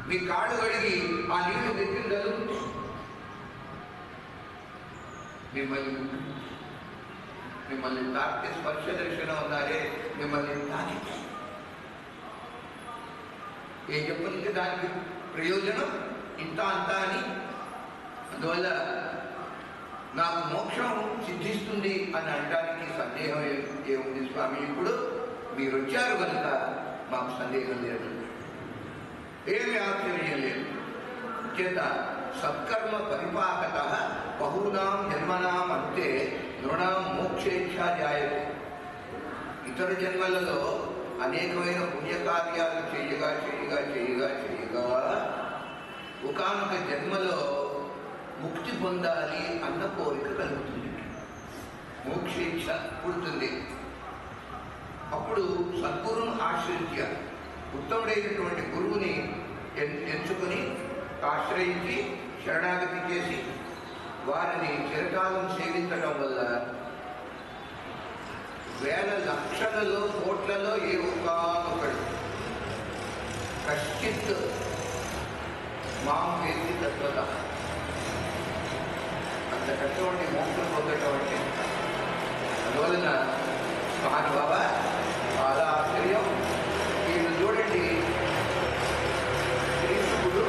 మీ కాళ్ళు కడిగి ఆ నీళ్లు నెత్తిన చదువుతుంటే మిమ్మల్ని తాకితే స్పర్శ దర్శనం ఉన్నారే, మిమ్మల్ని తాకితే ఏ చెప్పనికి దానికి ప్రయోజనం ఇంత అంతా అని. అందువల్ల నాకు మోక్షం సిద్ధిస్తుంది అని అనడానికి సందేహం ఏముంది స్వామి? ఇప్పుడు మీరు వచ్చారు కనుక మాకు సందేహం లేదు, ఏమి ఆశ్చర్యం లేదు. చేత సత్కర్మ పరిపాకత బహూనాం జన్మనాం అంతే నృణాం మోక్షేచ్ఛ జాయతే. ఇతర జన్మలలో అనేకమైన పుణ్యకార్యాలు చేయగా చేయగా చేయగా చేయగా ఒకానొక జన్మలో ముక్తి పొందాలి అన్న కోరిక కలుగుతుంది, మోక్షేచ్ఛ పుడుతుంది. అప్పుడు సద్గురువును ఆశ్రయించ ఉత్తముడైనటువంటి గురువుని ఎంచుకొని ఆశ్రయించి శరణాగతి చేసి వారిని చిరకాలం సేవించడం వల్ల వేల లక్షలలో కోట్లలో ఏ ఒక్కడు కశ్చిత్ మాం వేసి తత్వత అంత కష్టపడి మోక్షం పొందటం అంటే. అందువలన మహానుభావ చాలా ఆశ్చర్యం. మీరు చూడండి, శ్రీశుకుడు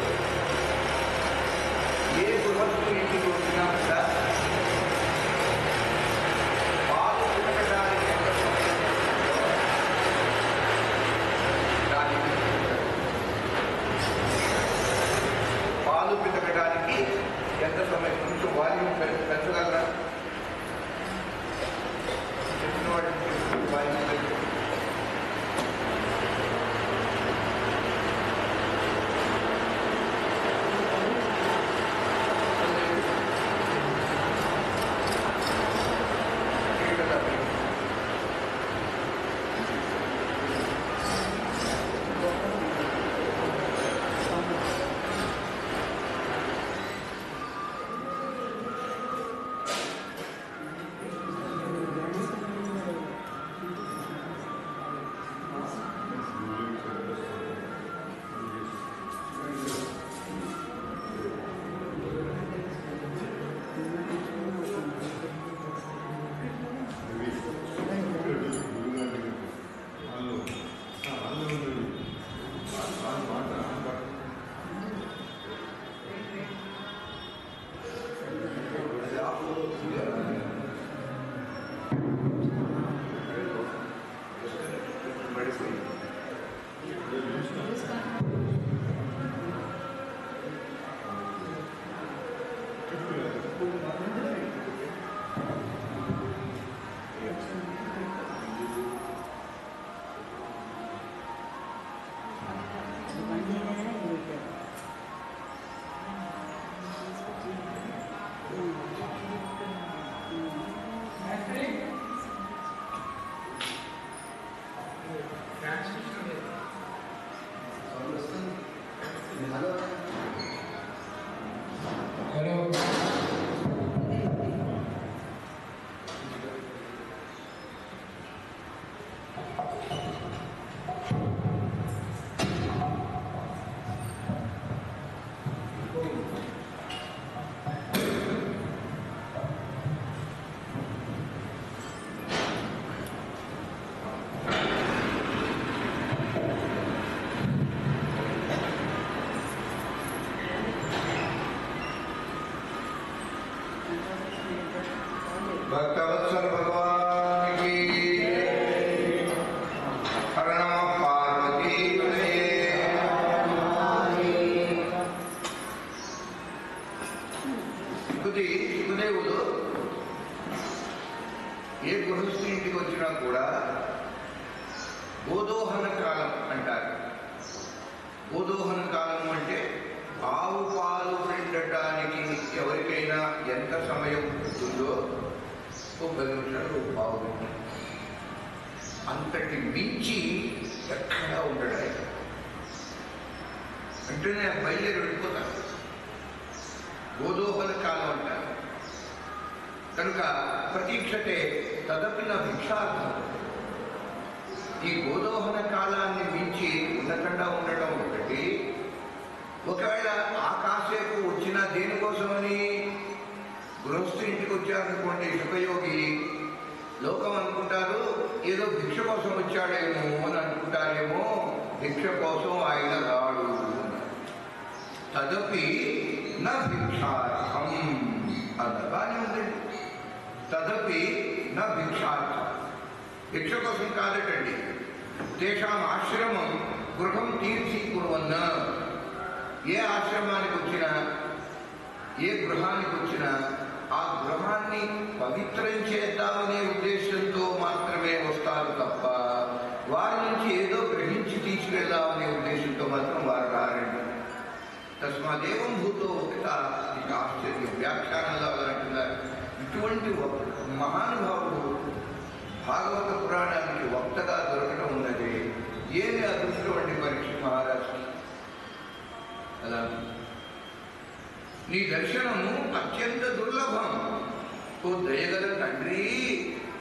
ఏ గృహస్థు ఇంటికి వచ్చినా కూడా పాలు పితకడానికి పాలు పితకడానికి ఎంత సమయం? కొంచెం వాల్యూమ్ పెంచగలరా? చెప్పిన వాటికి వాల్యూమ్ పెంచు. భక్తవత్సల భగవానికి హర నమః పార్వతీపతయే. శుకుదేవుడు ఏ గృహస్థు ఇంటికి వచ్చినా కూడా గోదోహన కాలం అంటారు. గోదోహన కాలం అంటే ఆవు పాలు పిండటానికి ఎవరికైనా ఎంత సమయం ఉంటుందో 10 నిమిషాలు పావు గంట, అంతటి మించి ఎక్కడా ఉండడం. వెంటనే బయలుదేరి వెళ్ళిపోతారు. గోదోహన కాలం అంటారు. కనుక ప్రతీక్షతే తదపిన భిక్షార్థం. ఈ గోదోహన కాలాన్ని మించి ఉండకుండా ఉండటం ఒకటి, దేనికోసమని? గృహస్థు ఇంటికి వచ్చారనుకోండి శుభయోగి, లోకం అనుకుంటారు ఏదో భిక్ష కోసం వచ్చాడేమో అని అనుకుంటారేమో. భిక్ష కోసం ఆయన రాడు. తదపి నా భిక్షార్థం అన్నగానే ఉందండి. తదపి నా భిక్షార్థం, భిక్ష కోసం కాదటండి. తేషాం ఆశ్రమం గృహం తీర్చీకుర్వన్న, ఏ ఆశ్రమానికి వచ్చినా ఏ గృహానికి వచ్చినా ఆ గృహాన్ని పవిత్రం చేద్దామనే ఉద్దేశంతో మాత్రమే వస్తారు తప్ప వారి నుంచి ఏదో గ్రహించి తీసుకెళ్దామనే ఉద్దేశంతో మాత్రం వారు రారండి. తస్మాదేవం భూతో ఒకట ఇక ఆశ్చర్యం. వ్యాఖ్యానంలో అలా అంటున్నారు. ఇటువంటి మహానుభావుడు భాగవత పురాణానికి వక్తగా దొరకడం ఉన్నది ఏమి అదృష్టం అండి పరీక్ష మహారాజుకి. అలా నీ దర్శనము అత్యంత దుర్లభం. ఓ దయగల తండ్రి,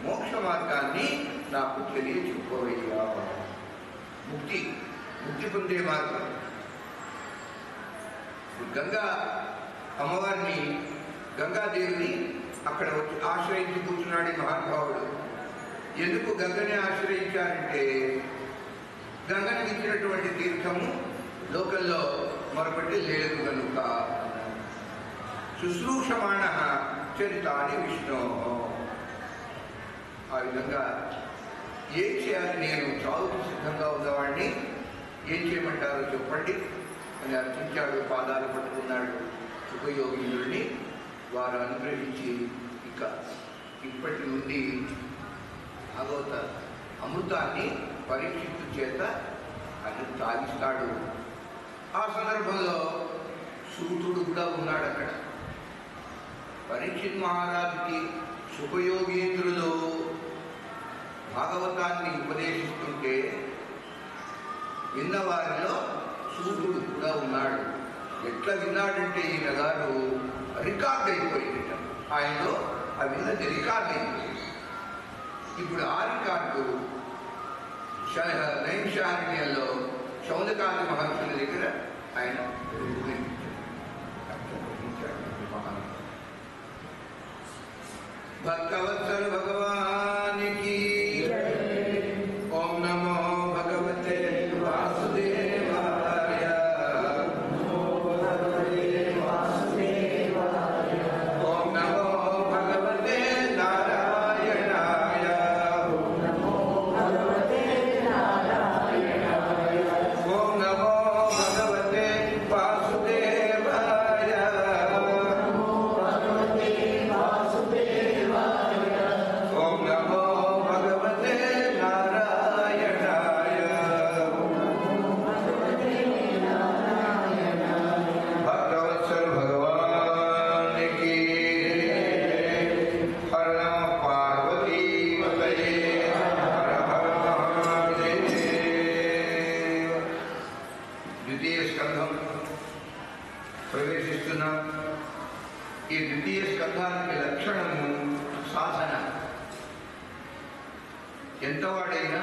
మోక్ష మార్గాన్ని నాకు తెలియచెప్పవయ్యా. ముక్తి పొందే మార్గం. గంగా అమ్మవారిని, గంగాదేవిని అక్కడ వచ్చి ఆశ్రయించి కూర్చున్నాడు ఈ మహానుభావుడు. ఎందుకు గంగని ఆశ్రయించారంటే గంగని ఇచ్చినటువంటి తీర్థము లోకల్లో మరొకటి లేదు కనుక. శుశ్రూషమాణ చరితాని విష్ణు. ఆ విధంగా ఏం చేయాలి, నేను చావుకు సిద్ధంగా ఉన్నవాడిని, ఏం చేయమంటారో చెప్పండి అని అర్చించాడు. పాదాలు పట్టుకున్నాడు శుభయోగీంద్రుడిని. వారు అనుగ్రహించి ఇక ఇప్పటి నుండి భాగవత అమృతాన్ని పరీక్షిత్తు చేత ఆయన తాగిస్తాడు. ఆ సందర్భంలో సూతుడు కూడా ఉన్నాడు అక్కడ. పరీక్షిత్ మహారాజుకి శుభయోగేంద్రులు భాగవతాన్ని ఉపదేశిస్తుంటే విన్నవారిలో సూతుడు కూడా ఉన్నాడు. ఎట్లా విన్నాడంటే ఈయన గారు రికార్డ్ అయిపోయిందట. ఆయనలో ఆ విన్నది రికార్డ్ అయిపోయింది. ఇప్పుడు ఆ రికార్డు నైమిషారణ్యంలో శౌనకాది మహర్షుల దగ్గర ఆయన భక్తవత్సల భగవానికి ఓం నమో భగవతే వాసుదేవాయ. ఓం నమో భగవతే నారాయణాయ. ఓం నమో భగవతే వాసుదేవాయ. ఓం నమో భగవతే నారాయణాయ. భక్తవత్సల భగవానికి హర నమ పార్వతీపతయే. హర హర మహాదేవ. ద్వితీయ స్కంధం ప్రవేశిస్తున్నాం. ఈ ద్వితీయ స్కంధానికి లక్షణము సాధన. ఎంతవాడైనా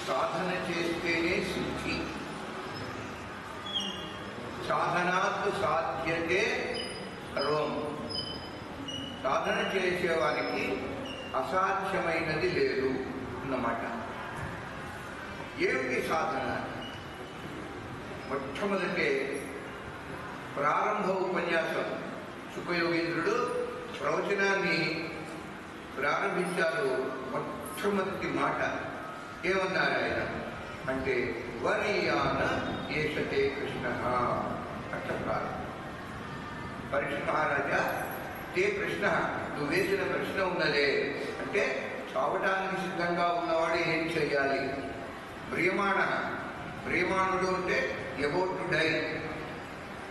సాధన చేస్తేనే సిద్ధి. సాధనాత్ సాధ్యతే సర్వం. సాధన చేసేవారికి అసాధ్యమైనది లేదు అన్నమాట. ఏమిటి సాధన? మొట్టమొదటే ప్రారంభ ఉపన్యాసం. శుభయోగేంద్రుడు ప్రవచనాన్ని ప్రారంభించారు. మొట్టమొదటి మాట ఏమన్నారు ఆయన అంటే వరీయాన ఏషతే కృష్ణ. అట్లా ప్రారంభం. పరీక్ష మహారాజా, తే ప్రశ్న, నువ్వు వేసిన ప్రశ్న ఉన్నదే అంటే చావటానికి సిద్ధంగా ఉన్నవాడు ఏం చేయాలి? ప్రియమాణ, ప్రియమాణుడు అంటే అబౌట్ టు డై.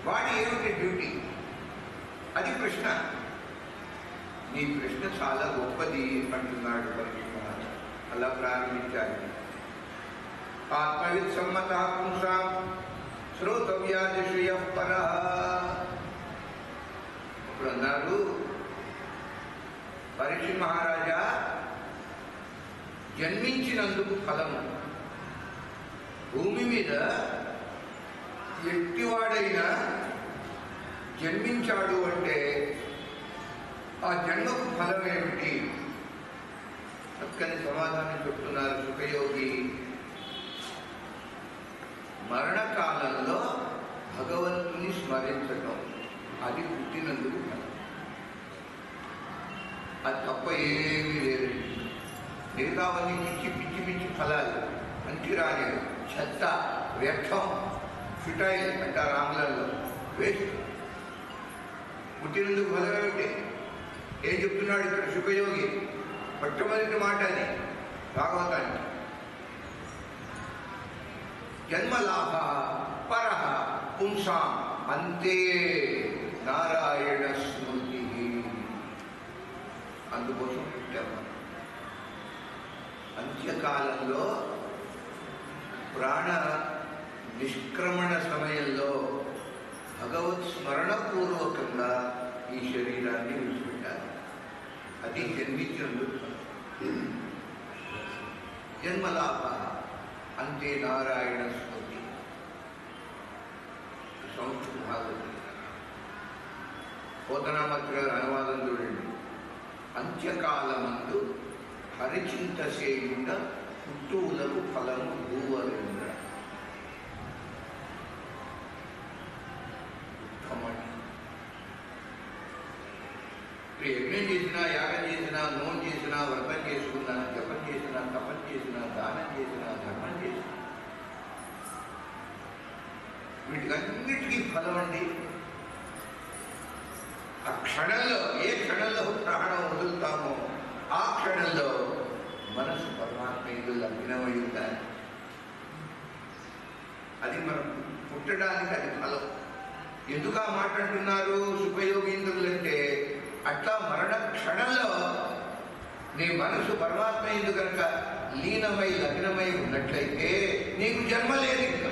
వాడి ఏమిటి డ్యూటీ? అది ప్రశ్న. నీ ప్రశ్న చాలా గొప్పది అంటున్నాడు పరీక్ష మహారాజు. అలా ప్రారంభించాలి. ఆత్మవిత్ సమ్మత పుంసాం శ్రోతవ్యాదిశ్రియ పర. ఇప్పుడు అన్నారు పరీక్ష మహారాజా, జన్మించినందుకు ఫలము. భూమి మీద ఎట్టివాడైనా జన్మించాడు అంటే ఆ జన్మకు ఫలం ఏమిటి? చక్కని సమాధానం చెప్తున్నారు సుఖయోగి. మరణకాలంలో భగవంతుని స్మరించటం, అది పుట్టినందుకు ఫలం. అది తప్ప ఏమీ లేదు. మిగతావన్నీ పిచ్చి పిచ్చి పిచ్చి ఫలాలు, మంచి రాలేదు, చెత్త, వ్యర్థం, ఫిటైల్ అంటారు ఆంగ్లంలో, వేస్ట్. పుట్టినందుకు ఫలం ఏమిటి? ఏం చెప్తున్నాడు ఇక్కడ సుఖయోగి? మొట్టమొదటి మాట అది భాగవతానికి. జన్మలాభ పరః పుంసాం అంతే నారాయణ స్మృతి. అందుకోసం పుట్టాము. అంత్యకాలంలో ప్రాణ నిష్క్రమణ సమయంలో భగవత్ స్మరణపూర్వకంగా ఈ శరీరాన్ని విడిచిపెట్టారు. అది జన్మించినందుకు. జన్మలాభ అంతే నారాయణ స్మృతి. సంస్కృత భాగవతం పోతనామత్ర అనువాదం చూడండి. అంత్యకాలమందు హరిచింత చేయుండ పుట్టువులకు ఫలము భూవరుండ. యజ్ఞం చేసినా, యాగం చేసినా, నోం చేసినా, వ్రతం చేసుకున్నా, జపం చేసినా, తపం చేసినా, దానం చేసినా, ధర్మం చేసినా, వీటికన్నిటికీ ఫలం అండి. ఆ క్షణంలో, ఏ క్షణంలో ప్రాణం వదులుతామో ఆ క్షణంలో మనసు పరమాత్మ లగ్నమై ఉండాలి. అది మనం పుట్టడానికి అది ఫలం. ఎందుకు ఆ మాట అంటున్నారు సుఖయోగీంద్రులు అంటే, అట్లా మరణ క్షణంలో నీ మనసు పరమాత్మ ఎందు కనుక లీనమై లగ్నమై ఉన్నట్లయితే నీకు జన్మ లేదు, ఇంకా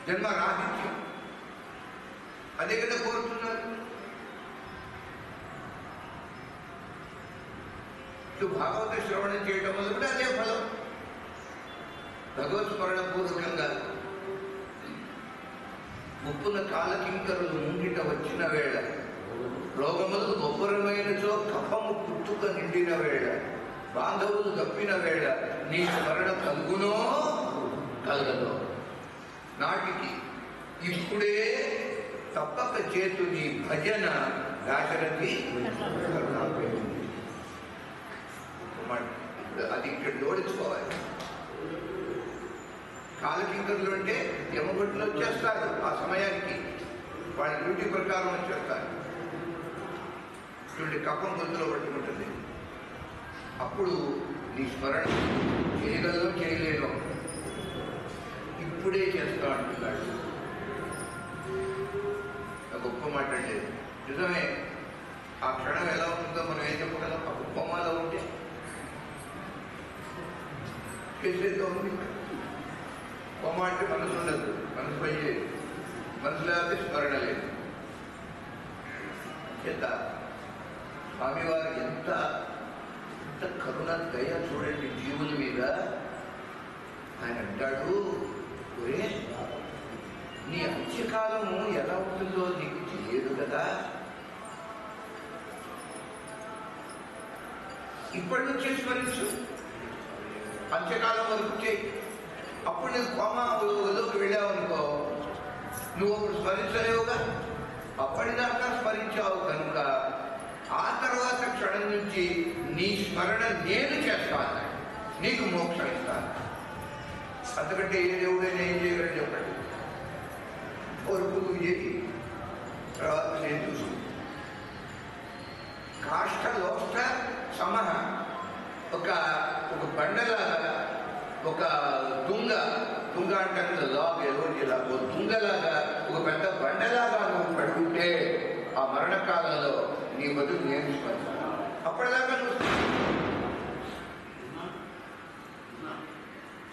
జన్మ రాహిత్యం. అదే కదా కోరుతున్నారు. భాగవత శ్రవణం చేయడం వల్ల కూడా అదే ఫలం. భగవత్ స్మరణ పూర్వకంగా ముప్పున కాలకింకరులు ముంగిట వచ్చిన వేళ, రోగములు గొప్పరమైనచో కఫము పుట్టుక నిండిన వేళ, బాంధవులు తప్పిన వేళ నీ స్మరణ కలుగునో కలగదో. నాటికి ఇప్పుడే తప్పక చేతు నీ భజన దాశరథి. అది ఇక్కడ జోడించుకోవాలి. కాలకింకరులు అంటే యమగొట్టులు వచ్చేస్తారు. ఆ సమయానికి వాళ్ళ డ్యూటీ ప్రకారం వచ్చేస్తారు. ఇటువంటి కపం గొంతులో పట్టుకుంటుంది. అప్పుడు నీ స్మరణ చేయగలను చేయలేను, ఇప్పుడే చేస్తా అంటున్నాడు. గొప్ప మాట అండి, నిజమే. ఆ క్షణం ఎలా ఉంటుందో మనం ఏం చెప్పగలం? ఆ కుప్పమాలో ఉంటే చేసేదో ఉంది. కొమ్మ అంటే మనసు ఉండదు, మనసు పనిచేయదు, మనసు లేకపోతే స్మరణ లేదు. చేత స్వామివారు ఎంత కరుణ దయ చూడండి జీవుల మీద. ఆయన అంటాడు, ఒరే నీ అంత్యకాలము ఎలా ఉంటుందో నీకు తెలియదు కదా, ఇప్పటి నుంచే స్మరించు, అంత్యకాలం వరకు చేయి. అప్పుడు నువ్వు కోమాలోకి వెళ్ళావనుకో, నువ్వు అప్పుడు స్మరించలేవుగా. అప్పటిదాకా స్మరించావు కనుక ఆ తర్వాత క్షణం నుంచి నీ స్మరణ నేను చేస్తాను, నీకు మోక్షం ఇస్తాను. అంతకంటే ఏ దేవుడైనా ఏం చేయగలడు చెప్పండి? వరకు చేయి, తర్వాత నేను చూసు. కాష్ట లోష్ట సమహ. ఒక బండలాగా, ఒక దుంగ అంటే లాగ్ ఎలా దుంగలాగా, ఒక పెద్ద బండలాగా నువ్వు పడుకుంటే ఆ మరణకాలంలో నీ బదులు నేను స్మరిస్తాను. అప్పటిదాకా నువ్వు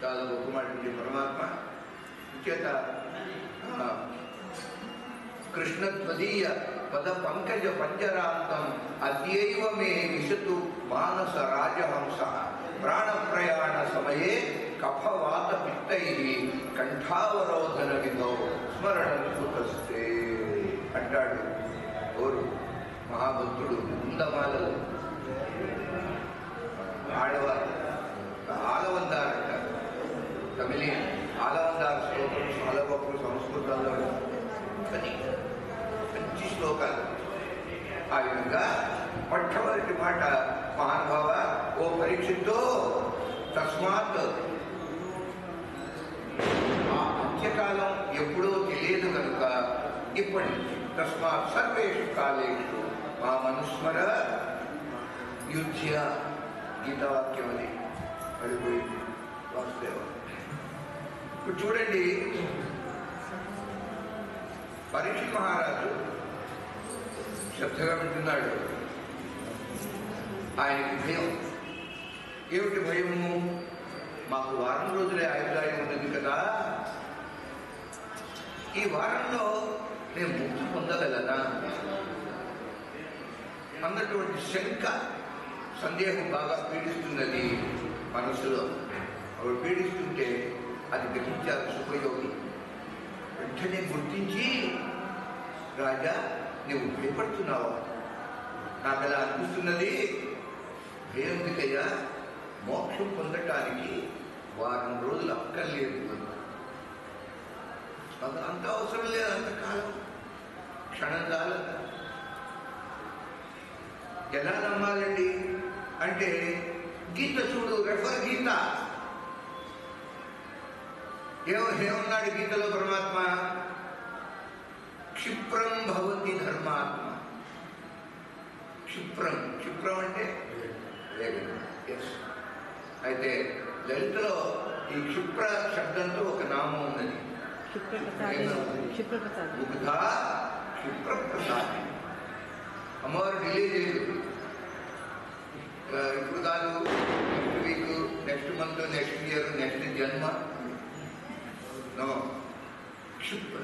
చాలా గొప్ప మాట పరమాత్మ చేత. కృష్ణత్వదీయ పద పంకజ పంజరాంతం అద్యైవ మే విశతు మానస రాజహంస ప్రాణ ప్రయాణ సమయే కఫవాత పిత్తై కంఠావరోధన విధౌ స్మరణం సుఖస్తే అంటాడు ఎవరు మహాభక్తుడు కుందమాలలో ఆడవారు ఆలవందారంటారు. తమిళియన్ ఆలవందారు శ్లోకం చాలా గొప్ప సంస్కృతంలో కానీ మంచి శ్లోకాలు. ఆ విధంగా మొట్టమొదటి మాట మహానుభావ ఓ పరీక్షతో తస్మాత్ ఆ అంత్యకాలం ఎప్పుడో తెలియదు కనుక ఇప్పటి నుంచి తస్మాత్ సర్వేషు కాలేషు మా మనుస్మర యుజ్య గీతావాక్యం అది పడిపోయింది వాసుదేవ. ఇప్పుడు చూడండి, పరీక్షిత్ మహారాజు శ్రద్ధగా వింటున్నాడు. ఆయనకి భయం. ఏమిటి భయము? మాకు వారం రోజులే ఆయుర్దాయం ఉన్నది కదా, ఈ వారంలో నేను ముక్తి పొందగలనా అన్నటువంటి శంక, సందేహం బాగా పీడిస్తున్నది మనసులో. అవి పీడిస్తుంటే అది గ్రహించారు సుఖయోగి. వెంటనే గుర్తించి, రాజా నువ్వు భయపడుతున్నావా? నాకు అలా అనిపిస్తున్నది. భయం ఎందుకయ్యా? మోక్షం పొందటానికి వారం రోజులు అక్కర్లేదు. అది అంత అవసరం లేదు, అంతకాలం క్షణం చాలదా? ఎలా నమ్మాలండి అంటే గీత చూడు, రెఫర్ గీత. ఏమన్నాడు గీతలో పరమాత్మ? క్షిప్రం భవతి ధర్మాత్మ. క్షిప్రం, క్షిప్రం అంటే వేగం. ఎస్. అయితే లలితలో ఈ క్షిప్ర శబ్దంతో ఒక నామం ఉన్నది. ముగ్ధా క్షిప్రప్రసాది. అమ్మవారు డిలే చేయదు. ఇప్పుడు కాదు, next week, next month, next year, next జన్మ. నో, క్షిప్ర.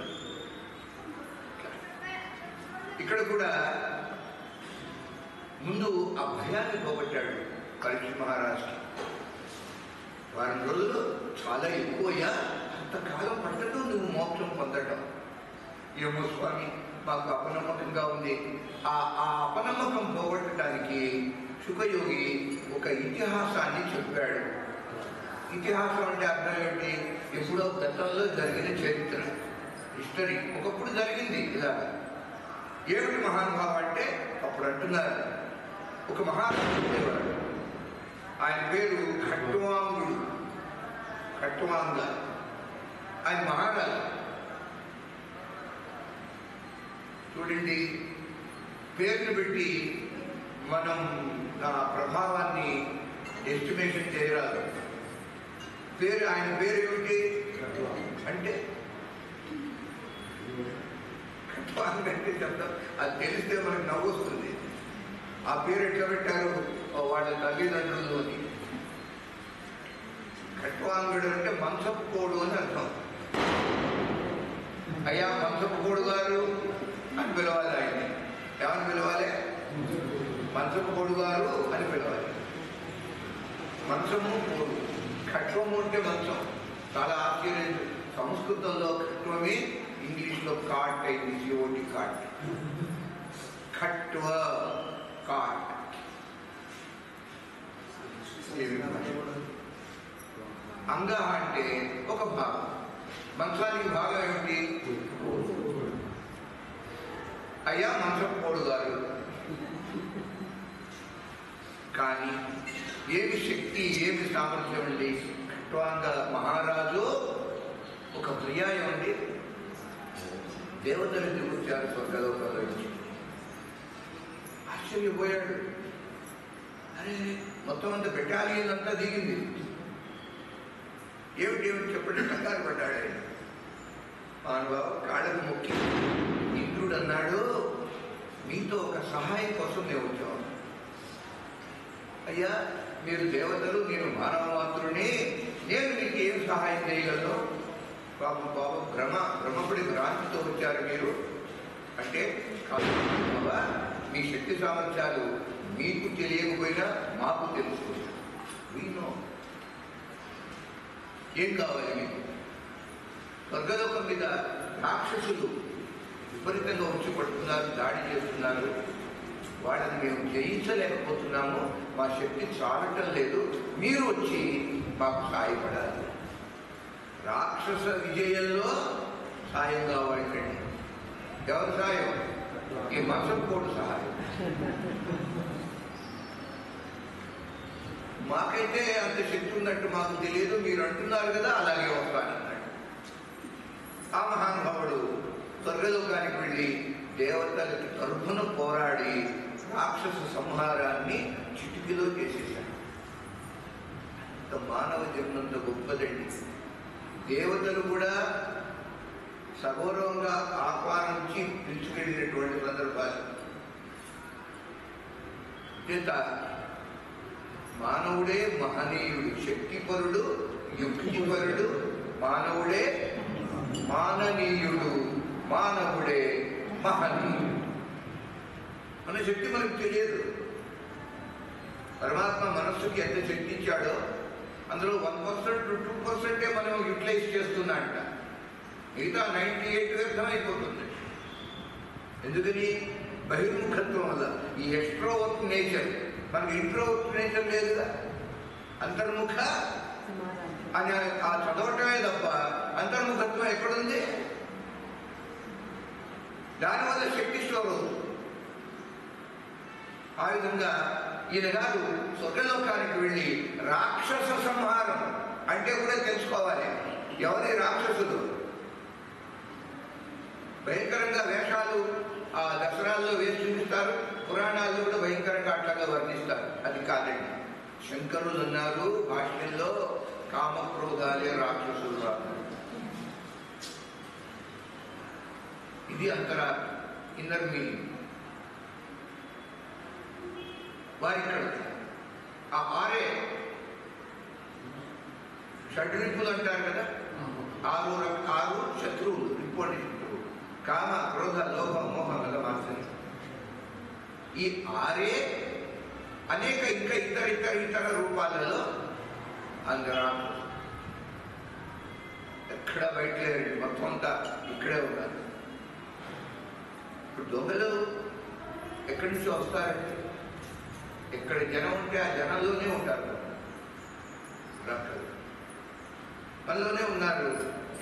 ఇక్కడ కూడా ముందు ఆ భయాన్ని పోగొట్టాడు పరీక్షిత్ మహారాజుకి. వారం రోజులు చాలా ఎక్కువయ్యా, అంతకాలం పట్టడం నువ్వు మోక్షం పొందడం. ఏమో స్వామి, మాకు అపనమ్మకంగా ఉంది. ఆ అపనమ్మకం పోగొట్టడానికి సుఖయోగి ఒక ఇతిహాసాన్ని చెప్పాడు. ఇతిహాసం అంటే అర్థం ఏంటి? ఎప్పుడో గతంలో జరిగిన చరిత్ర, హిస్టరీ. ఒకప్పుడు జరిగింది ఇలాగా. ఏమిటి మహానుభావ అంటే, అప్పుడు అంటున్నారు ఒక మహారాజు ఉండేవాడు. ఆయన పేరు ఖట్వాంగుడు. ఖట్వాంగ. ఆయన మహారాజు. చూడండి, పేరుని పెట్టి మనం ఆ ప్రభావాన్ని ఎస్టిమేషన్ చేయరాదు. ఆయన పేరు ఏమిటి అంటే ఖట్వాంగ్ అంటే శబ్దం. అది తెలిస్తే మనకు నవ్వు వస్తుంది. ఆ పేరు ఎట్లా పెట్టారు వాళ్ళ తల్లిదండ్రులు అని. ఖట్వాంగుడు అంటే మంచపు కోడు అని అర్థం. అయ్యా మంచపు కోడు గారు అని పిలవాలి. ఆయన ఏమని పిలవాలి? మంచపు కోడు గారు అని పిలవాలి. మంచము కోడు. ఖట్వము అంటే మంచం. చాలా ఆశ్చర్యం. సంస్కృతంలో ఖట్వమే ఇంగ్లీష్లో కాట్ అయింది. సిఓటి కాట్. T cot. అంగ అంటే ఒక భాగం. మంచానికి భాగం ఏమిటి? అయ్యా మంచపు కోడు గారు. కానీ ఏమి శక్తి, ఏమి సామర్థ్యం అండి! ఖట్వాంగ మహారాజు ఒక పర్యాయం అండి దేవతలు దిగుచ్చారు స్వర్గలోకంలో నుంచి. ఆశ్చర్యపోయాడు. అరే, మొత్తం అంత బెటాలియన్ అంతా దిగింది. ఏమిటి చెప్పండి, కంగారు పడ్డాడు ఆయన. మానవాబు కాళ్ళకు మొక్కి ఇంద్రుడు అన్నాడు, మీతో ఒక సహాయం కోసం మేము వచ్చాము. అయ్యా, మీరు దేవతలు, నేను మానవ మాత్రుని, నేను మీకు ఏం సహాయం చేయగలను? పాపం భ్రమపడి భ్రాంతితో వచ్చారు మీరు అంటే, కాదు బాబా, మీ శక్తి సామర్థ్యాలు మీకు తెలియకపోయినా మాకు తెలుసు. వీనో ఏం కావాలి మీకు? స్వర్గలోకం మీద రాక్షసులు విపరీతంగా వచ్చి పడుతున్నారు, దాడి చేస్తున్నారు. వాళ్ళని మేము జయించలేకపోతున్నాము, మా శక్తి చాలటం లేదు, మీరు వచ్చి మాకు సాయపడాలి. రాక్షస విజయంలో సాయం కావాలండి. ఎవరి సాయం? ఈ మంచంకోడు సహాయం. మాకైతే అంత శక్తి ఉన్నట్టు మాకు తెలియదు, మీరు అంటున్నారు కదా, అలాగే వస్తానన్నాడు. ఆ మహానుభావుడు స్వర్గలోకానికి వెళ్ళి దేవతలకి తరఫున పోరాడి రాక్షస సంహారాన్ని చిటికిలో చేసేశాడు. మానవ జన్మంత గొప్పదండి. దేవతలు కూడా సగౌరవంగా ఆహ్వానించి పిలుచుకెళ్ళినటువంటి సందర్భాలు. చేత మానవుడే మహనీయుడు, శక్తిపరుడు, యుక్తిపరుడు. మానవుడే మాననీయుడు, మానవుడే మహనీయుడు. మన శక్తి మనకు తెలియదు. పరమాత్మ మనస్సుకి ఎంత శక్తి ఇచ్చాడో అందులో 1% 2% మనం యూటిలైజ్ చేస్తున్నాంట. మిగతా 98 వ్యర్థమైపోతుంది. ఎందుకని? బహిర్ముఖత్వం వల్ల. ఈ ఎక్స్ట్రోవర్ట్ నేచర్, మనకి ఇంట్రోవర్ట్ నేచర్ లేదుగా. అంతర్ముఖ అని ఆ చదవటమే తప్ప అంతర్ముఖత్వం ఎక్కడుంది? దానివల్ల శక్తి స్టోర్ అవుతుంది. ఆ విధంగా ఈయన గారు స్వర్గలోకానికి వెళ్ళి రాక్షస సంహారం అంటే కూడా తెలుసుకోవాలి. ఎవరి రాక్షసుడు? భయంకరంగా వేషాలు ఆ దసరాల్లో వేసి చూపిస్తారు, పురాణాల్లో కూడా భయంకరంగా అట్లాగా వర్ణిస్తారు. అది కాదండి. శంకరులు అన్నారు భాష్యంలో, కామక్రోధాలే రాక్షసులు రాదు. ఇది అంతరా ఇన్నర్ మీనింగ్. వారిక్కడ ఆ 6 షడ్రిపులు అంటారు కదా, 6 శత్రువులు, రిపోండి శత్రువులు: కామ, క్రోధ, లోభ, మోహ, మదమాత్సర్యం. ఈ 6 అనేక ఇంకా ఇతర రూపాలలో అందరూ ఎక్కడ బయట లేరండి, మొత్తం అంతా ఇక్కడే ఉన్నారు. ఇప్పుడు దొంగలు ఎక్కడి నుంచి వస్తారంటే, ఎక్కడ జనం ఉంటే ఆ జనంలోనే ఉంటారు. మనలోనే ఉన్నారు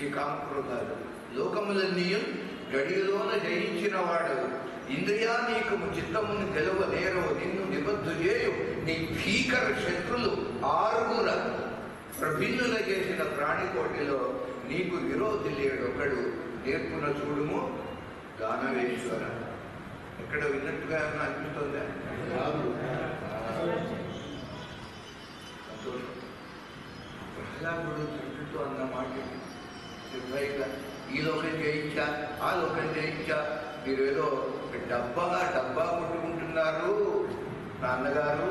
ఈ కామక్రోధాలు. లోకములన్నీయం గడియలోన జయించిన వాడు, ఇంద్రియానీకము చిత్తమును గెలవనేరవు, నిన్ను నిబద్ధు చేయు నీ భీకర శత్రులు 6 ప్రభిన్నుల చేసిన ప్రాణికోటిలో నీకు విరోధి లేడొకడు, నేర్పున చూడుము గానవేశ్వర. ఎక్కడ విన్నట్టుగా అనిపిస్తుందా? సంతోషం. ప్రహ్లాదుడు తండ్రితో అన్న మాట నిర్భయంగా, ఈ లోకం జయించా, ఆ లోకం జయించా, మీరు ఏదో డబ్బా కొట్టుకుంటున్నారు నాన్నగారు.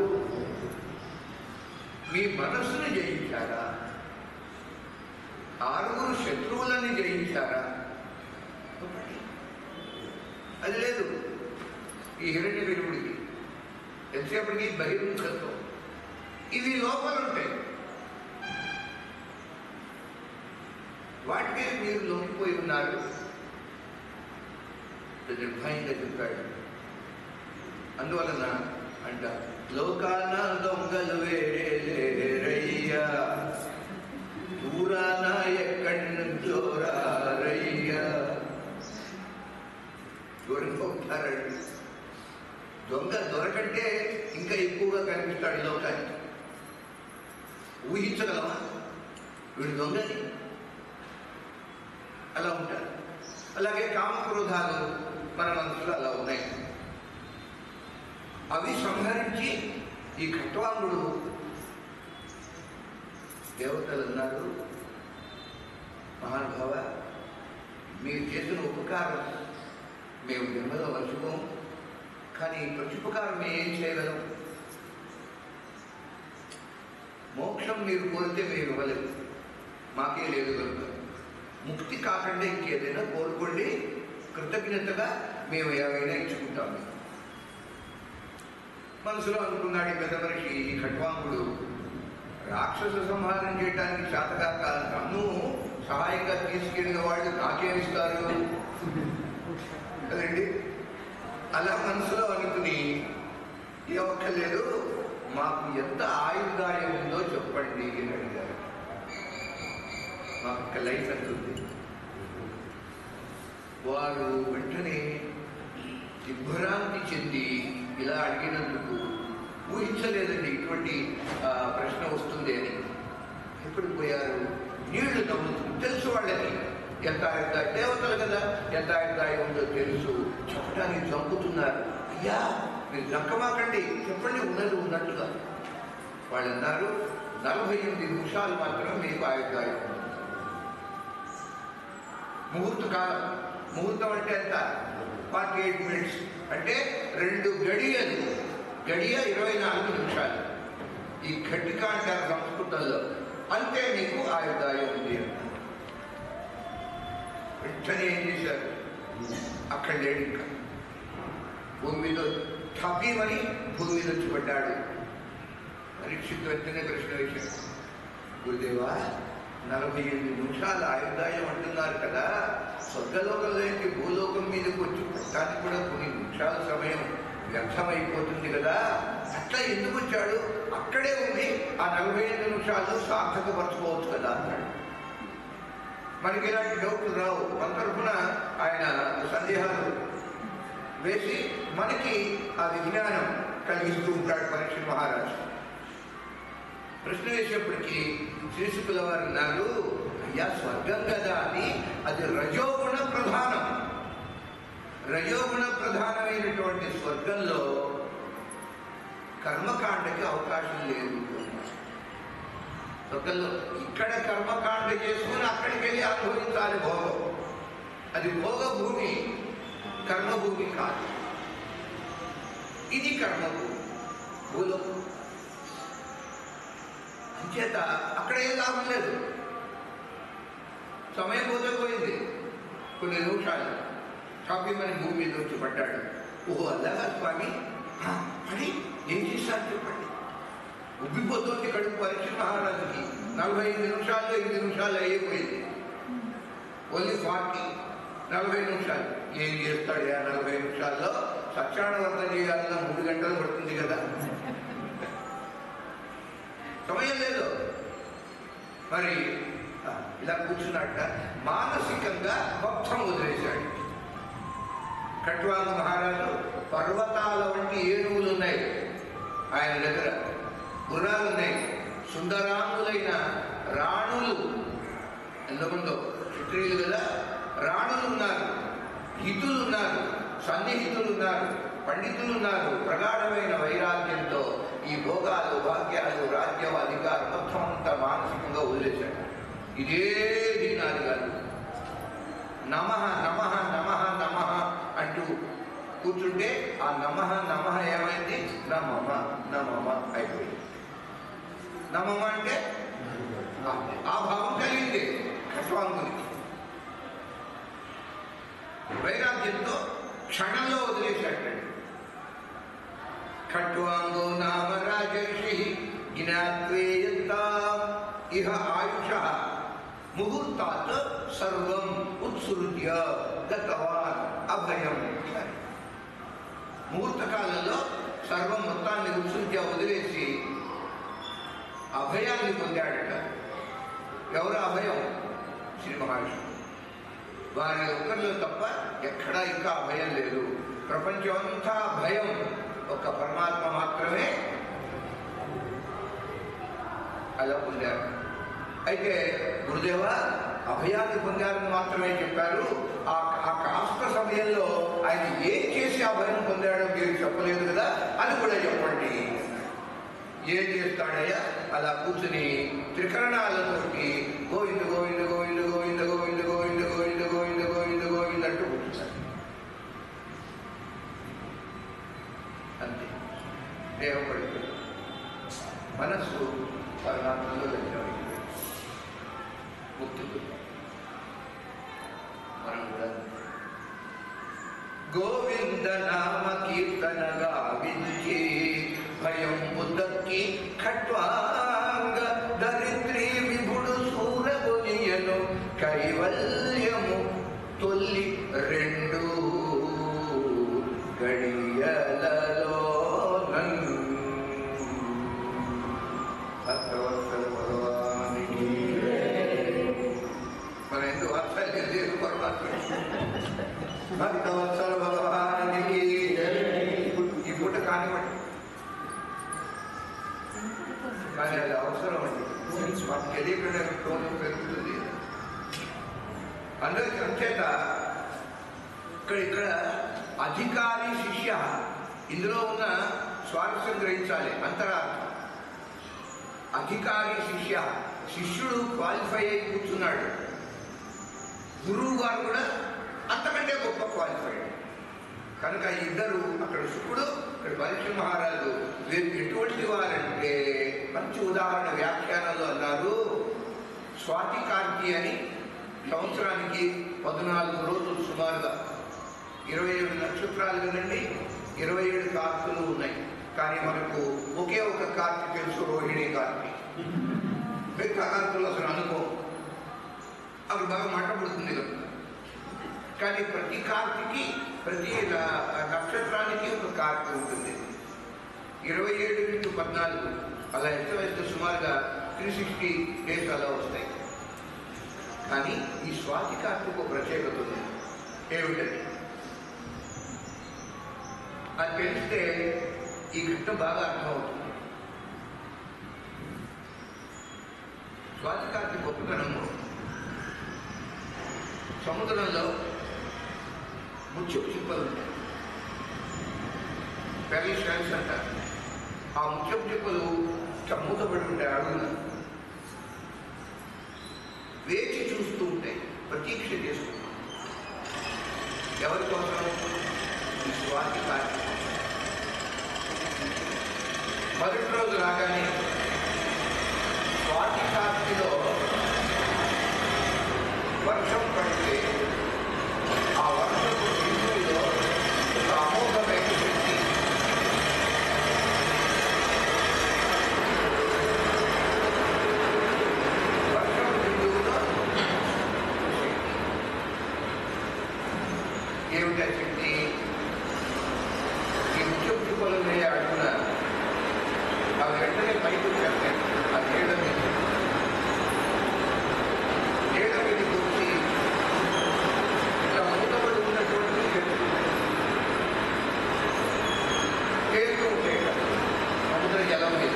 మీ మనస్సును జయించారా? 6 శత్రువులని జయించారా? అది లేదు ఈ హిరణ్య వీరుడికి. ఎంతసేపటికి బహిర్ముఖత్వం. ఇవి లోపల ఉంటాయి, వాటికే మీరు లొంగిపోయి ఉన్నారు. నిర్భయంగా చెప్పాడు. అందువలన అంట, లోకాన దొంగలు వేరేరయ్యా, దూరాన ఎక్కడి నుంచో రారయ్యా. దూరంగా ఉంటారండి. దొంగ దొరకంటే ఇంకా ఎక్కువగా కనిపిస్తాడు లోకానికి. ఊహించగలమా వీడు దొంగని? అలా ఉంటారు. అలాగే కామక్రోధాలు మన మనసులో అలా ఉన్నాయి. అవి సంహరించి ఈ ఖట్వాంగుడు దేవతలు అన్నారు, మహానుభావ, మీరు చేసిన ఉపకారం మేము జన్మలో మర్చిపోం, కానీ ప్రత్యుపకారం మేము ఏం చేయగలం? మోక్షం మీరు కోరితే మీరు ఇవ్వలేదు, మాకే లేదు కనుక ముక్తి కాకుండా ఇంకేదైనా కోరుకోండి, కృతజ్ఞతగా మేము ఏమైనా ఇచ్చుకుంటాము. మనసులో అనుకున్నాడు ఈ పెద్ద మనిషి, ఈ ఖట్వాంగుడు రాక్షస సంహారం చేయడానికి చేతకాక నన్ను సహాయంగా తీసుకెళ్ళిన వాళ్ళు నాకేమిస్తారు? కదండి. అలా మనసులో అనుకుని ఏమక్కర్లేదు, మాకు ఎంత ఆయుర్దాయం ఉందో చెప్పండి అని అడిగారు. మాకు లైఫ్ అంటుంది. వారు వెంటనే దిగ్భ్రాంతి చెంది ఇలా అడిగినందుకు ఊహించలేదండి ఇటువంటి ప్రశ్న వస్తుంది అని. ఎప్పుడు పోయారు? నీళ్లు నమ్ముతుంది. తెలుసు వాళ్ళకి ఎంత ఆయుర్దాయం, దేవతలు కదా, ఎంత ఆయుర్దాయం ఉందో తెలుసు. చెప్పడానికి చంపుతున్నారు. అయ్యా మీరు జంకమాకండి, చెప్పండి ఉన్నది ఉన్నట్టుగా. వాళ్ళు అన్నారు 48 నిమిషాలు మాత్రం మీకు ఆయుర్దాయం. ముహూర్త కాలం, ముహూర్తం అంటే ఎంత? 48 మినిట్స్ అంటే 2 గడియలు. గడియ 24 నిమిషాలు. ఈ ఘటిక అంటారు సంస్కృతంలో. అంతే మీకు ఆయుర్దాయం ఉంది. వెంటనే ఏం చేశారు? అక్కడ లేడు ఇంకా. భూమి మీద ఠపీమని భూమి మీద వచ్చి పడ్డాడు. పరీక్షిత్ వెంటనే ప్రశ్న వేశాడు. గురుదేవా 48 నిమిషాలు ఆయుర్దాయం అంటున్నారు కదా, స్వర్గలోకంలో ఏంటి భూలోకం మీదకి వచ్చి పట్టానికి కూడా కొన్ని నిమిషాల సమయం వ్యర్థమైపోతుంది కదా, అట్లా ఎందుకు వచ్చాడు? అక్కడే ఉంది, ఆ 48 నిమిషాలు సార్థకపరచుకోవచ్చు కదా అన్నాడు. మనకి ఇలాంటి డౌట్లు రావు. మన తరఫున ఆయన సందేహాలు వేసి మనకి ఆ విజ్ఞానం కలిగిస్తూ ఉంటాడు పరీక్ష మహారాజు. ప్రశ్న వేసేప్పటికీ శ్రీశుకుల వారు అన్నారు, అయ్యా స్వర్గం కదా అని, అది రజోగుణ ప్రధానం. రజోగుణ ప్రధానమైనటువంటి స్వర్గంలో కర్మకాండకి అవకాశం లేదు. స్వర్గంలో ఇక్కడ కర్మకాండ చేసుకుని అక్కడికి వెళ్ళి అనుభవించాలి భోగం. అది భోగ భూమి, కర్మభూమి కాదు. ఇది కర్మభూమి, భూలోకం. అంచేత అక్కడ ఏం లాభం లేదు. సమయం పోతే పోయింది. కొన్ని నిమిషాలు షాపింగ్ భూమి మీద వచ్చి పడ్డాడు. ఓహో అలాగా స్వామి, అని ఏం చేశారు చెప్పండి. ఉబ్బిపోతుంది కడుపు పరీక్ష మహారాజుకి. 45 నిమిషాల్లో 8 నిమిషాలు అయిపోయింది. ఓన్లీ 40 నిమిషాలు. ఏం చేస్తాడు ఆ 40 నిమిషాల్లో? సత్యానవర్తం చేయాలన్నా 3 గంటలు పడుతుంది కదా, సమయం లేదు. మరి ఇలా కూర్చున్నట్ట మానసికంగా మొత్తం వదిలేశాడు. కట్వాంగ మహారాజు పర్వతాల వంటి ఏనుగులు ఉన్నాయి ఆయన దగ్గర, గుర్రాలు ఉన్నాయి, సుందరాంగులైన రాణులు, ఎంతమందో క్షత్రియులు కదా, రాణులు ఉన్నారు, హితులు ఉన్నారు, సన్నిహితులు ఉన్నారు, పండితులు ఉన్నారు. ప్రగాఢమైన వైరాగ్యంతో ఈ భోగాలు, భాగ్యాలు, రాజ్యం, అధికారం మొత్తం అంతా మానసికంగా వదిలేశాడు. ఇదే దీనాది కాదు. నమః నమః నమః నమః అంటూ కూర్చుంటే ఆ నమః నమః ఏమైంది? నమమ నమమ అయిపోయింది. నమమ అంటే ఆ భావం కలిగింది కట్వాంగునికి. వైరాగ్యంతో క్షణంలో వదిలేశాడు. ఖట్వాంగో నామ రాజర్షి జ్ఞాత్వేయంతా ఇహ ఆయుషః ముహూర్తాత్ సర్వం ఉత్సృజ్య గతవాన్ అభయం. ముహూర్త కాలంలో సర్వం మొత్తాన్ని ఉత్సృజ్య వదిలేసి అభయాన్ని పొందాడట. ఎవరు అభయం? శ్రీ మహర్షి. వారి ఒక్కరిలో తప్ప ఎక్కడా ఇంకా అభయం లేదు. ప్రపంచం అంతా భయం, ఒక పరమాత్మ మాత్రమే అలా పొందారు. అయితే గురుదేవ అభయాన్ని పొందారని మాత్రమే చెప్పారు. ఆ కాస్త సమయంలో ఆయన ఏం చేసి అభయం పొందాడో మీరు చెప్పలేదు కదా, అది కూడా చెప్పండి. ఏం చేస్తాడయ్యా? అలా కూర్చుని త్రికరణాలతోటి గోవింద గోవింద గోవింద గోవింద గోవింద గోవింద గోవింద గోవింద గోవింద గోవింద అంటూ కూర్చున్నాడు. అంతే, దేహం పడిపోయింది, మనస్సు పరమాత్మలో లగ్నమైంది, ముక్తి. మనం కూడా గోవింద నామ కీర్తన గావించి భయం బుద్ధకి ఖట్వాంగ దరిద్రీ విభుడు సూరగొనియను కైవల్యము తొల్లి రెండు. భక్తవత్సల భగవానికి ఈ పూట కానివ్వండి. కానీ అది అవసరం అండి. మాకు తెలియకుండా టోన్ పెరుగుతుంది. అందరికి అంచేత ఇక్కడ అధికారి శిష్య ఇందులో ఉన్న స్వారస్యం గ్రహించాలి. అంతరార్థం అధికారి శిష్య, శిష్యుడు క్వాలిఫై అయి కూర్చున్నాడు, గురువు గారు కూడా అంతకంటే గొప్ప క్వాలిఫైడ్. కనుక ఇద్దరు, అక్కడ శుకుడు, ఇక్కడ పరీక్ష మహారాజు, వీరు ఎటువంటి వారంటే మంచి ఉదాహరణ వ్యాఖ్యానంలో అన్నారు. స్వాతి కార్తీ అని సంవత్సరానికి 14 రోజులు సుమారుగా 27 నక్షత్రాలు కదండి, 27 కార్తీలు ఉన్నాయి. కానీ మనకు ఒకే ఒక కార్తీ తెలుసు, రోహిణి కార్తీ. మిగతా కార్తీలు అసలు అనుకో, అవి బాగా మంట పుడుతుంది కదా. కానీ ప్రతి కార్తీకి, ప్రతి నక్షత్రానికి ఒక కార్తీ ఉంటుంది. 27 into 14 అలా ఎంత వేస్తే సుమారుగా 360 days అలా వస్తాయి. కానీ ఈ స్వాతి కార్తీకి ఒక ప్రత్యేకత ఉంది. ఏమిటది? అది తెలిస్తే ఈ ఘట్టం బాగా అర్థమవుతుంది. స్వాతి కార్తీ గొప్పతనము, సముద్రంలో ముత్యపు చిప్పలు ఉంటాయి, పెళ్లి షెల్స్ అంటారు. ఆ ముత్యపు చిప్పలు మూతపడి ఉంటాయి, అడుగున వేచి చూస్తూ ఉంటాయి, ప్రతీక్ష చేస్తూ. ఎవరి కోసం? ఈ స్వాతి కార్తీ. మొదటి రోజు రాగానే స్వాతి కార్తీలో వర్షం పడితే ఆ వర్షపు బిందువులో ఒక అమోఘమైన శక్తి, వర్షపు బిందువులో ఏమిటా శక్తి? ఈ ముఖ్య చుక్కలనే అడుగున్నారు. అవి వెంటనే పైకి వచ్చేస్తాయి. ఆ నీడ మీద వచ్చి ఇట్లా మూతపడి ఉన్నటువంటి తేలుతూ ఉంటాయి సముద్ర జలం మీద.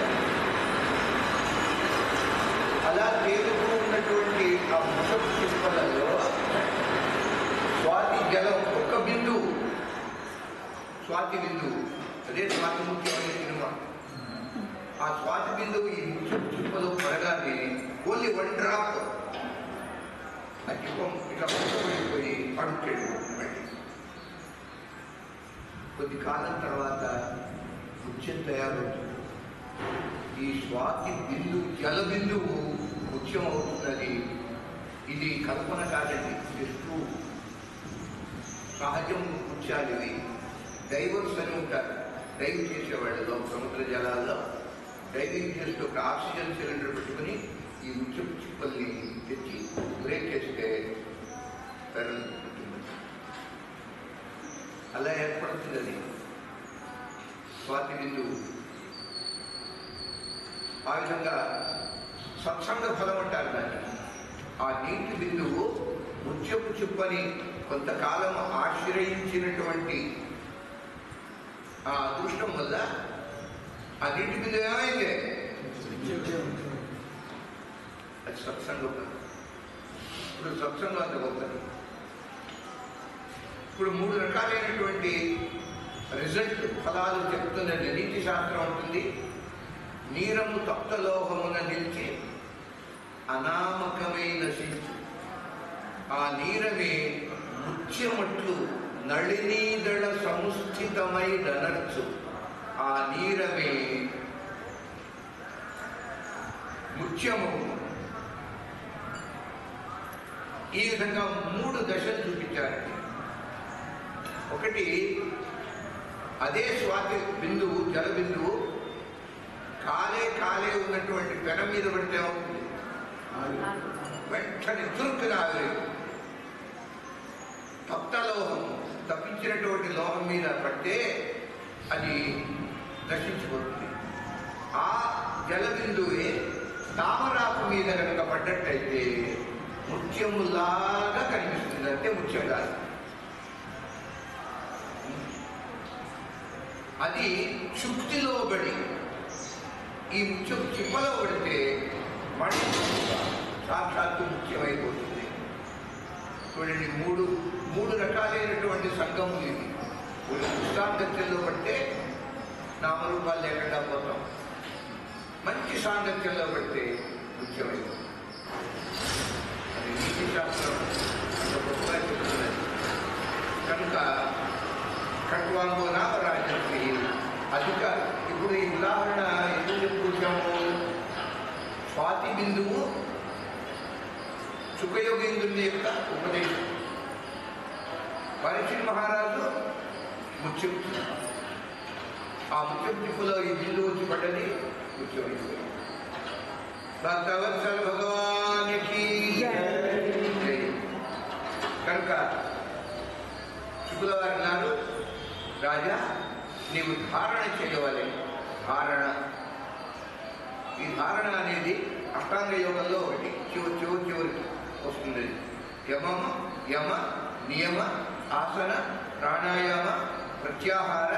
అలా తేలుతూ ఉన్నటువంటి ఆ ముఖపు చిప్పలలో స్వాతి జలం ఒక్క బిందువు, స్వాతి బిందువు, అదే స్వాతి ముఖ్యమైన సినిమా. ఆ స్వాతి బిందువు ఈ ముఖ్యపు చిప్పలో పడగానే ఓన్లీ 1 డ్రాప్ ఆ చిప్పం ఇట్లా పడిపోయి అడుగుతాడు. కొద్ది కాలం తర్వాత ముత్యం తయారవుతుంది. ఈ స్వాతి బిందువు, జల బిందువు ముత్యం అవుతున్నది. ఇది కల్పన కాదండి, జస్ట్ సహజం ముత్యాలు ఇవి. డైవర్స్ అని ఉంటారు, డైవ్ చేసేవాళ్ళు సముద్ర జలాల్లో. డైవింగ్ చేస్తూ ఒక ఆక్సిజన్ సిలిండర్ పెట్టుకుని ఈ ముత్యపు చిప్పల్ని తెచ్చి బ్రేక్ చేస్తే అలా ఏర్పడుతుంది అది స్వాతి బిందువు. ఆ విధంగా సత్సంగ ఫలం అంటారు దాన్ని. ఆ నీటి బిందువు ముత్యపు చిప్పని కొంతకాలం ఆశ్రయించినటువంటి ఆ అదృష్టం వల్ల ఆ నీటి బిందువు ఏమైంది? అది సత్సంగం. ఇప్పుడు సత్సంగం అంత గొప్పది. ఇప్పుడు 3 రకాలైనటువంటి రిజల్ట్ ఫలాలు చెప్తున్నది నీతి శాస్త్రం ఉంటుంది. నీరము తప్తలోహమున నిలిచి అనామకమైన శిశు, ఆ నీరమే ముత్యమట్లు నళినీదళ సముస్థితమై ననర్చు, ఆ నీరమే ముత్యము. ఈ విధంగా 3 దశలు చూపించారండి. ఒకటి అదే స్వాతి బిందువు, జల బిందువు కాలే ఉన్నటువంటి పెన మీద పడితే అవుతుంది, వెంటనే చురుకున ఆవిరి. తప్తలోహం, తప్పించినటువంటి లోహం మీద పడితే అది దర్శించిపోతుంది. ఆ జల బిందువే తామరాకు మీద కనుక పడ్డట్టయితే ముత్యములాగా కనిపిస్తుంది. అంటే ముఖ్యం కాదు. అది చుక్తిలో పడి ఈ ముత్యం చిప్పలో పడితే మళ్ళీ సాక్షాత్తు ముఖ్యమైపోతుంది. చూడండి, మూడు రకాలైనటువంటి సంఘములు ఇవి. సాంగత్యంలో పడితే నామరూపాలు లేకుండా పోతాం, మంచి సాంగత్యంలో పడితే ముఖ్యమైపోతుంది. అది నీతి శాస్త్రం అంత గొప్పగా చెప్తున్నది. కనుక ఖట్వాంగో నామరాజశ్రీ అధిక. ఇప్పుడు ఈ ఉదాహరణ ఎందుకు చెప్పుకుంటాము? స్వాతి బిందువు సుఖయోగేంద్రుని యొక్క ఉపదేశం. పరీక్షిత్ మహారాజు ముత్యం, ఆ ముత్యం తిప్పులో ఈ బిందువు వచ్చి పడ్డది, ముత్యమైపోయింది. భక్తవత్సల భగవానికి కనుక శుకుల వారు అన్నారు, రాజా నీవు ధారణ చేయవాలి. ధారణ, ఈ ధారణ అనేది అష్టాంగ యోగంలో ఒకటి, చివరికి వస్తుంది. యమ నియమ ఆసన ప్రాణాయామ ప్రత్యాహార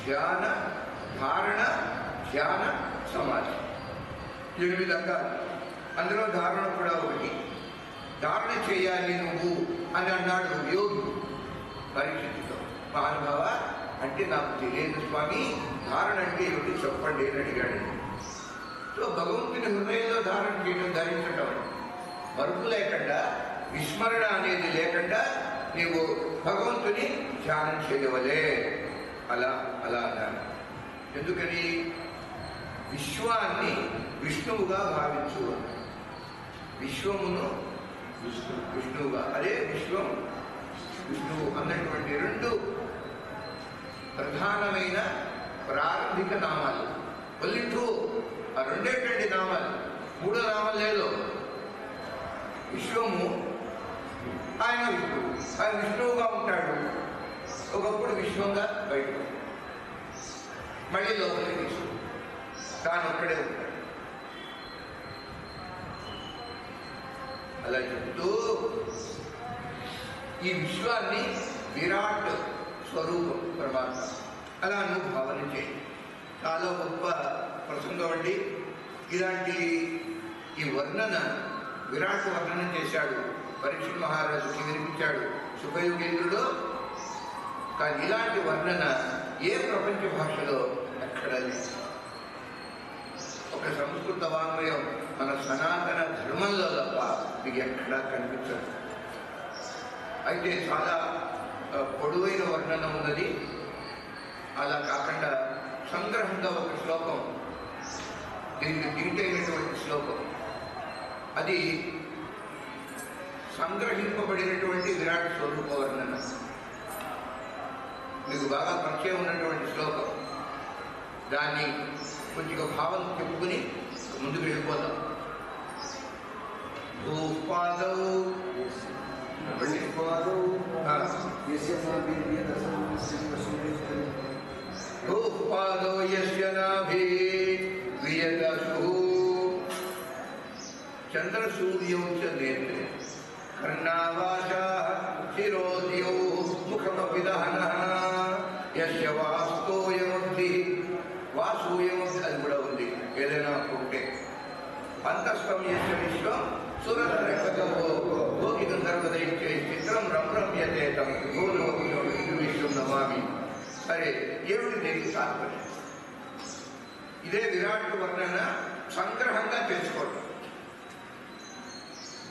ధ్యాన ధారణ ధ్యాన సమాధి, 8 అంగాలు. అందులో ధారణ కూడా ఒకటి. ధారణ చేయాలి నువ్వు అని అన్నాడు యోగి పరీక్షితుతో. మహానుభావ, అంటే నాకు తెలియదు స్వామి, ధారణ అంటే ఏమిటి చెప్పండి అని అడిగాడు. సో భగవంతుని హృదయంలో ధారణ చేయడం, ధరించటం, మరుపు లేకుండా, విస్మరణ అనేది లేకుండా నీవు భగవంతుని ధ్యానం చేయవలే. అలా అన్నాను. ఎందుకని? విశ్వాన్ని విష్ణువుగా భావించు. విశ్వమును విష్ణువుగా, అదే విశ్వం విష్ణువు అన్నటువంటి 2 ప్రధానమైన ప్రారంభిక నామాలు. ఒల్లింటూ ఆ 2 నామాలు, 3వ నామం లేదు. విశ్వము, ఆయన విష్ణువు. ఆయన విష్ణువుగా ఉంటాడు, ఒకప్పుడు విశ్వంగా బయటకు, మళ్ళీ లోపలికి విష్ణువు, తాను ఒక్కడే ఉంటాడు. అలా చెప్తూ ఈ విశ్వాన్ని విరాట్ స్వరూపం పరమాత్మ, అలా నువ్వు భావన చేయి. చాలా గొప్ప ప్రసంగం అండి. ఇలాంటి ఈ వర్ణన, విరాట్ వర్ణన చేశాడు, పరీక్షిత్ మహారాజుకి వినిపించాడు సుఖయోగేంద్రుడు. కానీ ఇలాంటి వర్ణన ఏ ప్రపంచ భాషలో ఎక్కడ లేదు. ఒక సంస్కృత వాంగ్మయం మన సనాతన ధర్మంలో తప్ప మీకు ఎక్కడా కనిపించదు. అయితే చాలా పొడవైన వర్ణన ఉన్నది. అలా కాకుండా సంగ్రహంగా ఒక శ్లోకం, దీనికి దీటైనటువంటి శ్లోకం, అది సంగ్రహింపబడినటువంటి విరాట్ స్వరూప వర్ణన. మీకు బాగా పరిచయం ఉన్నటువంటి శ్లోకం, దాన్ని కొంచెం భావం చెప్పుకుని ముందుకు వెళ్ళిపోతాం. భూపాదో యస్య నాభి వియదశు చంద్రసూర్యౌ చ నేత్రే కర్ణావాచాః శిరోద్యౌ ముఖమపి దహనః యస్య వాస్తోయముద్ధి వాసూయముద్ధి, అది కూడా ఉంది ఏదైనా ఉంటే. అంతఃస్థం యస్య విశ్వం సురనరకతో భోగి గంధర్వదైత్యై చిత్రం రమ్రమ్యతే తం విశ్వం నమామి. సరే, ఏమిటి దీనికి తాత్పర్యం? ఇదే విరాట్ వర్ణన సంగ్రహంగా తెలుసుకోవడం.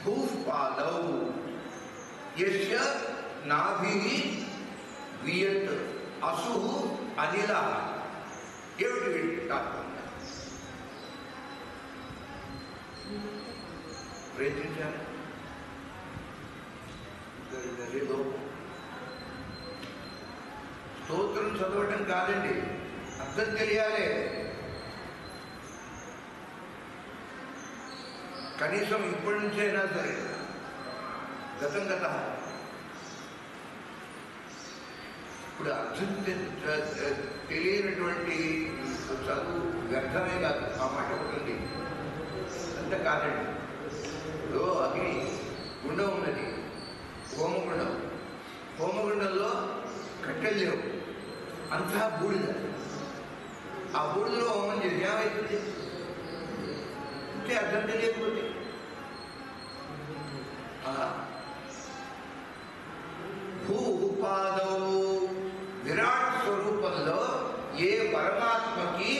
భూపాదౌ యస్య నాభిః వియత్ అసుః అనిలః. ఏమిటి వీటి తాత్పర్యం? ప్రయత్నించాలి. స్తోత్రం చదవటం కాదండి, అర్థం తెలియాలి. కనీసం ఇప్పటి నుంచైనా సరే, గతం ఇప్పుడు అర్థం తెలియనటువంటి చదువు వ్యర్థమే కాదు. ఆ మాట ఉంటుంది, అంత కాదండి. ఇప్పుడు అగ్ని గుండం ఉన్నది, అంతా బూడిద. ఆ బూడిదలో హోమం చేసి ఏమవుతుంది అంటే అర్థం తెలియకపోతే భూపాదౌ విరాట్ స్వరూపంలో ఏ పరమాత్మకి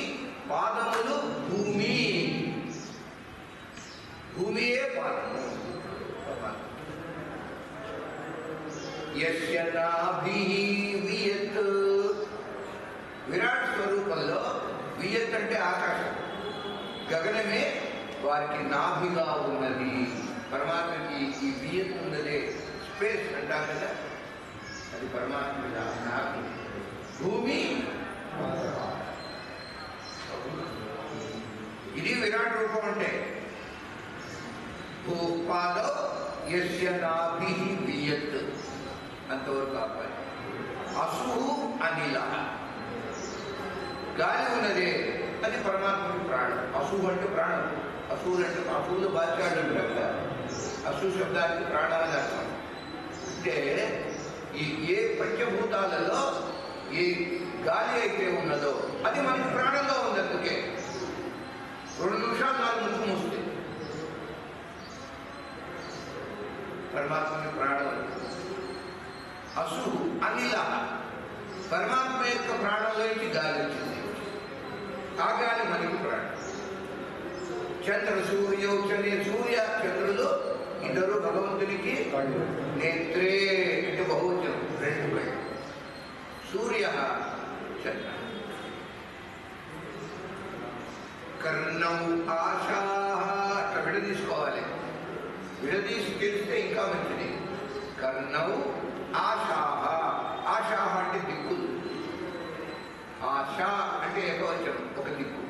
పాదములు భూమి, భూమియే పాదము. యస్య నాభిః వియత్, విరాట్ స్వరూపంలో వియత్ అంటే ఆకాశం, గగనమే వారికి నాభిగా ఉన్నది. పరమాత్మకి ఈ వియత్ ఉన్నదే స్పేస్ అంటారు కదా, అది పరమాత్మ నాభి. భూమి ఇది విరాట్ రూపం అంటే. భూపాదో యస్య నాభిః వియత్ అంతవరకు కాపాలి. అసు అనిల, గాలి ఉన్నదే అది పరమాత్మకి ప్రాణం. అసు అంటే ప్రాణం. అసువులు అంటే అసువులు బాధ్యాలు అంటారు కదా, అసు శబ్దానికి ప్రాణం అని అర్థం. అంటే ఏ పంచభూతాలలో ఏ గాలి అయితే ఉన్నదో అది మనకి ప్రాణంలో ఉంది. అందుకే 2 నిమిషాలు 4 ముక్కు మూస్తే పరమాత్మకి ప్రాణం. అసు అనిల, పరమాత్మ యొక్క ప్రాణంలోంచి గాలి వచ్చింది, ఆ గాలి మనకి ప్రాణం. చంద్ర సూర్యోచనే, సూర్య చంద్రులు ఇద్దరు భగవంతునికి నేత్రే అంటే బహువచనం, 2 కళ్ళు. సూర్య చంద్ర. కర్ణం ఆశా, అట్లా విడదీసుకోవాలి. విడదీసి తెలిస్తే ఇంకా మంచిది. కర్ణం ఆశాహ, ఆశాహ అంటే దిక్కులు. ఆశా అంటే ఏకవచనం, ఒక దిక్కు.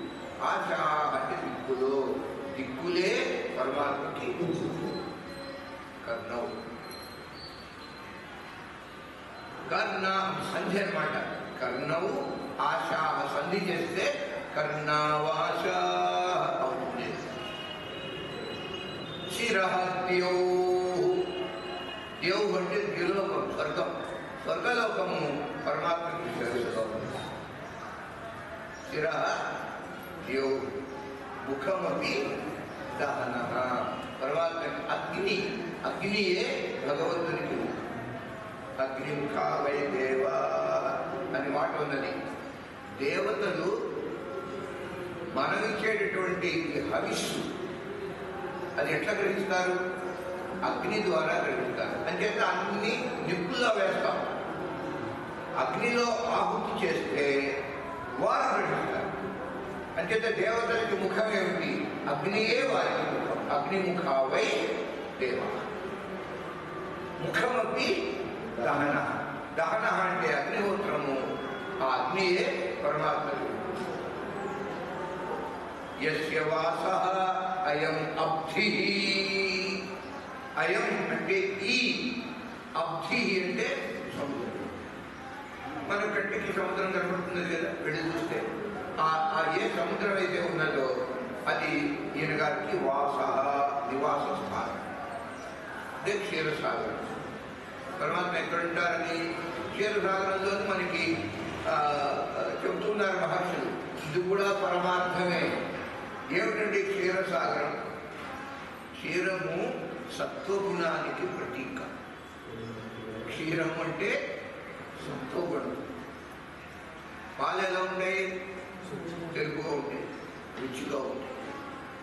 ఆశా అంటే దిక్కులు, దిక్కులే పరమాత్మకి కర్ణం. కర్ణ సంధి అనమాట. కర్ణవు ఆశా సంధి చేస్తే కర్ణవాశ అవుతుంది. శిరః ద్యౌ, ద్యౌ అంటే ద్యులోకం, స్వర్గం. స్వర్గలోకము పరమాత్మకి శిరస్సులో ఉంది. శిరః ద్యౌ, ముఖమపి దహనః, పరమాత్మకి అగ్ని, అగ్నియే భగవంతునికి. అగ్నిముఖా వై దేవా అని మాట ఉన్నది. దేవతలు మనమిచ్చేటటువంటి హవిస్సు అది ఎట్లా గ్రహిస్తారు? అగ్ని ద్వారా గ్రహిస్తారు. అంచేత అన్ని నిప్పుల్లో వేస్తాం. అగ్నిలో ఆహుతి చేస్తే వారు గ్రహిస్తారు. అంచేత దేవతలకి ముఖం ఏమిటి? అగ్నియే వారికి ముఖం. అగ్నిముఖావై దేవ. ముఖమపి దహన, దహన అంటే అగ్నిహోత్రము, ఆ అగ్నియే పరమాత్మకు. యస్య వాసః అయం అబ్ధిః, అయం అంటే ఈ, అబ్ధిః అంటే సముద్రం. మన కంటికి సముద్రం కనబడుతుంది కదా వెళ్ళి చూస్తే, ఆ ఏ సముద్రం అయితే ఉన్నదో అది ఈయన గారికి వాసః, నివాస స్థానం. అదే క్షీరసాగరం. పరమాత్మ ఎక్కడుంటారని క్షీరసాగరంలో మనకి చెబుతున్నారు మహర్షులు. ఇది కూడా పరమార్థమే. ఏమిటంటే క్షీరసాగరం, క్షీరము సత్వగుణానికి ప్రతీక. క్షీరం అంటే సత్వగుణం. పాలు ఎలా ఉంటాయి? తెలుగుగా ఉంటాయి, రుచిగా ఉంటాయి.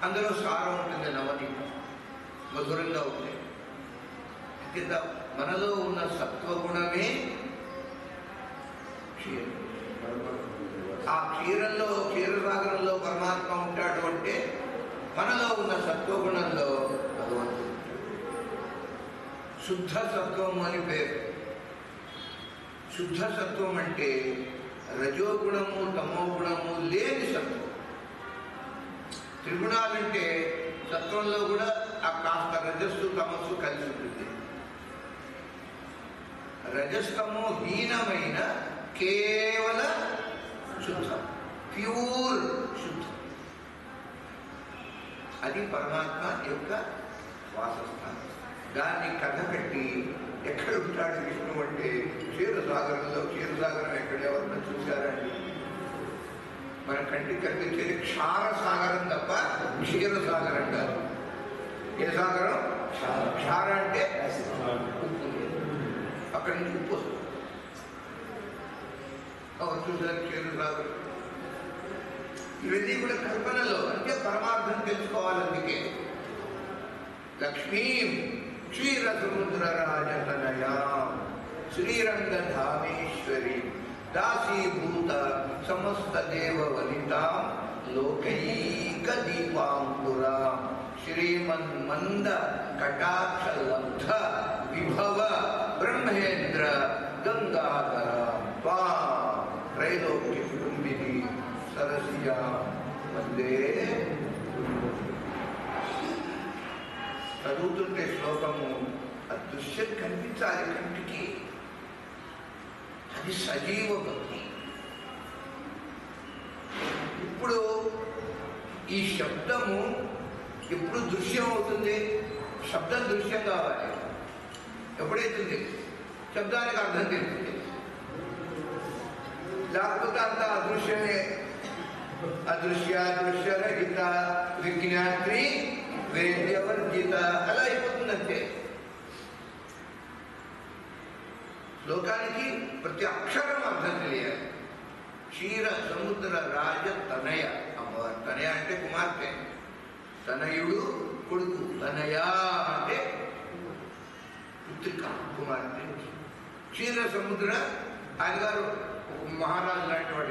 అందులో సారం ఉంటుంది, నవనీత, మధురంగా ఉంటాయి. కింద మనలో ఉన్న సత్వగుణమే క్షీరం. ఆ క్షీరంలో, క్షీరసాగరంలో పరమాత్మ ఉంటాడు అంటే మనలో ఉన్న సత్వగుణంలో భగవంతుడు. శుద్ధ సత్వం అని పేరు. శుద్ధ సత్వం అంటే రజోగుణము తమోగుణము లేని సత్వం. త్రిగుణాలంటే సత్వంలో కూడా ఆ కాస్త రజస్సు తమస్సు కలిసి ఉంటుంది. రజస్తమో హీనమైన కేవల శుద్ధం, ప్యూర్ శుద్ధం. అది పరమాత్మ యొక్క వాసస్థానం. దాన్ని కథ కట్టి ఎక్కడ ఉంటాడు విష్ణువు అంటే క్షీరసాగరంలో. క్షీరసాగరం ఎక్కడ ఎవరన్నా చూశారండి? మన కంటికి కనిపించేది క్షారసాగరం తప్ప క్షీరసాగరం కాదు. ఏ సాగరం? క్షార అంటే ఉప్పు, అక్కడి నుంచి ఉప్పు వస్తుంది. చూసారు క్షీరసాగరం. ఇవన్నీ కూడా కల్పనలో, అంటే పరమార్థం తెలుసుకోవాలందుకే. లక్ష్మీం క్షీర సముద్రరాజతనయా శ్రీరంగధామేశ్వరి దాసీభూత సమస్త దేవ వనితాం లోకైక దీపాంకురా శ్రీమన్మంద కటాక్ష లబ్ధ విభవ బ్రహ్మేంద్ర గంగాధర త్వా త్రైలోక్య కుటుంబిని సరసియా వందే. చదువుతుంటే శ్లోకము ఆ దృశ్యం కనిపించాలి కంటికి. అది సజీవ భక్తి. ఇప్పుడు ఈ శబ్దము ఎప్పుడు దృశ్యం అవుతుంది? శబ్దం దృశ్యం కావాలి. ఎప్పుడైతుంది? శబ్దానికి అర్థం తెలుస్తుంది. లేకపోతే అంత అదృశ్యమే. అదృశ్యాదృశ్యరహిత విజ్ఞాత్రి వేద్యవర్జిత అలా అయిపోతుందంటే. లోకానికి ప్రతి అక్షరం అర్థం తెలియాలి. క్షీర సముద్ర రాజ తనయ అమ్మవారు. తనయ అంటే కుమార్తె, తనయుడు కొడుకు. తనయా అంటే పుత్రిక, కుమార్తె. క్షీర సముద్ర ఆయన గారు మహారాజు లాంటి వాడు.